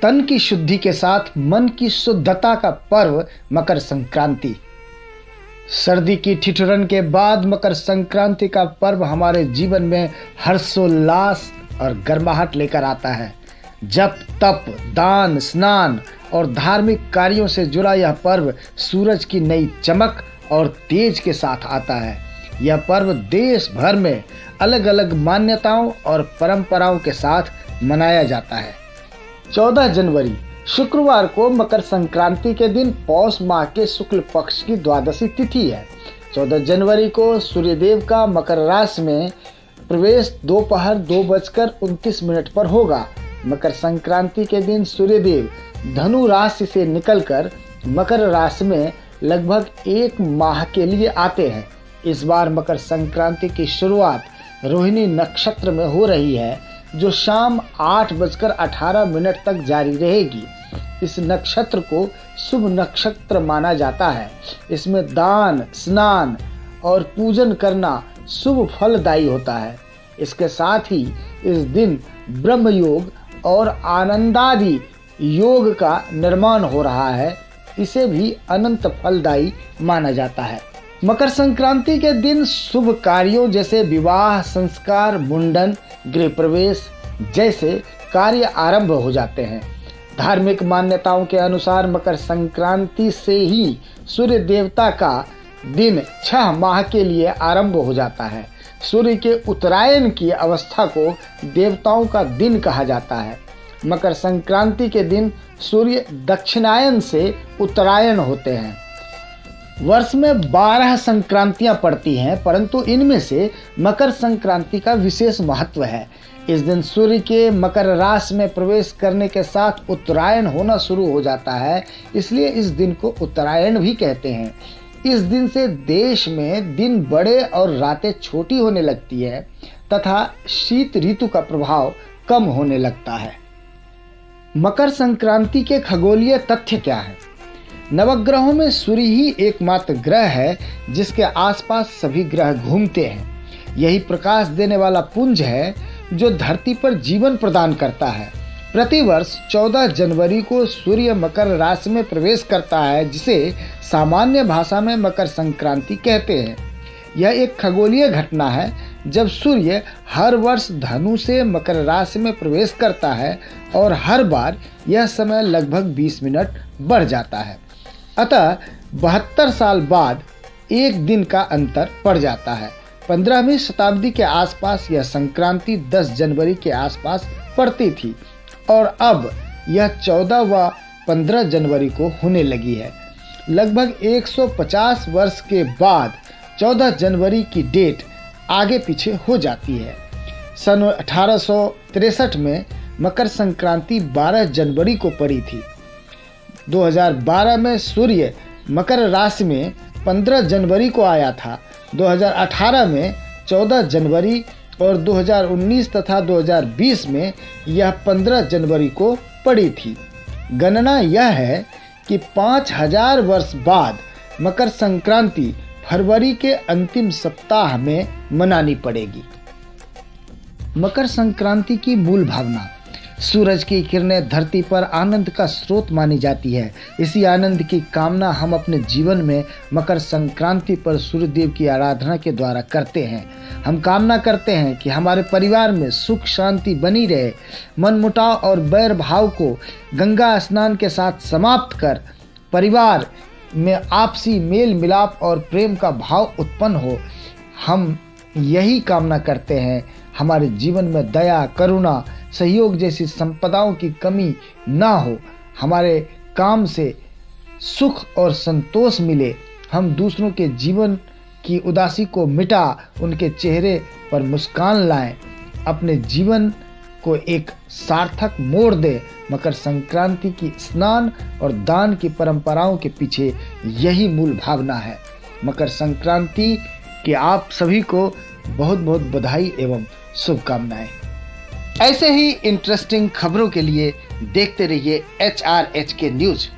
तन की शुद्धि के साथ मन की शुद्धता का पर्व मकर संक्रांति। सर्दी की ठिठुरन के बाद मकर संक्रांति का पर्व हमारे जीवन में हर्षोल्लास और गर्माहट लेकर आता है। जप तप, दान, स्नान और धार्मिक कार्यों से जुड़ा यह पर्व सूरज की नई चमक और तेज के साथ आता है। यह पर्व देश भर में अलग अलग मान्यताओं और परंपराओं के साथ मनाया जाता है। 14 जनवरी शुक्रवार को मकर संक्रांति के दिन पौष माह के शुक्ल पक्ष की द्वादशी तिथि है। 14 जनवरी को सूर्यदेव का मकर राशि में प्रवेश दोपहर 2:29 पर होगा। मकर संक्रांति के दिन सूर्यदेव धनु राशि से निकलकर मकर राशि में लगभग 1 माह के लिए आते हैं। इस बार मकर संक्रांति की शुरुआत रोहिणी नक्षत्र में हो रही है, जो शाम 8:18 तक जारी रहेगी। इस नक्षत्र को शुभ नक्षत्र माना जाता है। इसमें दान, स्नान और पूजन करना शुभ फलदायी होता है। इसके साथ ही इस दिन ब्रह्म योग और आनंदादि योग का निर्माण हो रहा है। इसे भी अनंत फलदायी माना जाता है। मकर संक्रांति के दिन शुभ कार्यों जैसे विवाह, संस्कार, मुंडन, गृह प्रवेश जैसे कार्य आरंभ हो जाते हैं। धार्मिक मान्यताओं के अनुसार मकर संक्रांति से ही सूर्य देवता का दिन 6 माह के लिए आरंभ हो जाता है। सूर्य के उत्तरायण की अवस्था को देवताओं का दिन कहा जाता है। मकर संक्रांति के दिन सूर्य दक्षिणायन से उत्तरायण होते हैं। वर्ष में 12 संक्रांतियां पड़ती हैं, परंतु इनमें से मकर संक्रांति का विशेष महत्व है। इस दिन सूर्य के मकर राशि में प्रवेश करने के साथ उत्तरायण होना शुरू हो जाता है, इसलिए इस दिन को उत्तरायण भी कहते हैं। इस दिन से देश में दिन बड़े और रातें छोटी होने लगती है तथा शीत ऋतु का प्रभाव कम होने लगता है। मकर संक्रांति के खगोलीय तथ्य क्या है? नवग्रहों में सूर्य ही एकमात्र ग्रह है जिसके आसपास सभी ग्रह घूमते हैं। यही प्रकाश देने वाला पुंज है जो धरती पर जीवन प्रदान करता है। प्रतिवर्ष 14 जनवरी को सूर्य मकर राशि में प्रवेश करता है, जिसे सामान्य भाषा में मकर संक्रांति कहते हैं। यह एक खगोलीय घटना है जब सूर्य हर वर्ष धनु से मकर राशि में प्रवेश करता है और हर बार यह समय लगभग 20 मिनट बढ़ जाता है। अतः 72 साल बाद एक दिन का अंतर पड़ जाता है। 15वीं शताब्दी के आसपास यह संक्रांति 10 जनवरी के आसपास पड़ती थी और अब यह 14 व 15 जनवरी को होने लगी है। लगभग 150 वर्ष के बाद 14 जनवरी की डेट आगे पीछे हो जाती है। सन 1863 में मकर संक्रांति 12 जनवरी को पड़ी थी। 2012 में सूर्य मकर राशि में 15 जनवरी को आया था। 2018 में 14 जनवरी और 2019 तथा 2020 में यह 15 जनवरी को पड़ी थी। गणना यह है कि 5000 वर्ष बाद मकर संक्रांति फरवरी के अंतिम सप्ताह में मनानी पड़ेगी। मकर संक्रांति की मूल भावना। सूरज की किरणें धरती पर आनंद का स्रोत मानी जाती है। इसी आनंद की कामना हम अपने जीवन में मकर संक्रांति पर सूर्यदेव की आराधना के द्वारा करते हैं। हम कामना करते हैं कि हमारे परिवार में सुख शांति बनी रहे, मनमुटाव और बैर भाव को गंगा स्नान के साथ समाप्त कर परिवार में आपसी मेल मिलाप और प्रेम का भाव उत्पन्न हो। हम यही कामना करते हैं हमारे जीवन में दया, करुणा, सहयोग जैसी संपदाओं की कमी ना हो, हमारे काम से सुख और संतोष मिले, हम दूसरों के जीवन की उदासी को मिटा उनके चेहरे पर मुस्कान लाएं, अपने जीवन को एक सार्थक मोड़ दे। मकर संक्रांति की स्नान और दान की परंपराओं के पीछे यही मूल भावना है। मकर संक्रांति के आप सभी को बहुत बहुत बधाई एवं शुभकामनाएं। ऐसे ही इंटरेस्टिंग खबरों के लिए देखते रहिए HRHK न्यूज।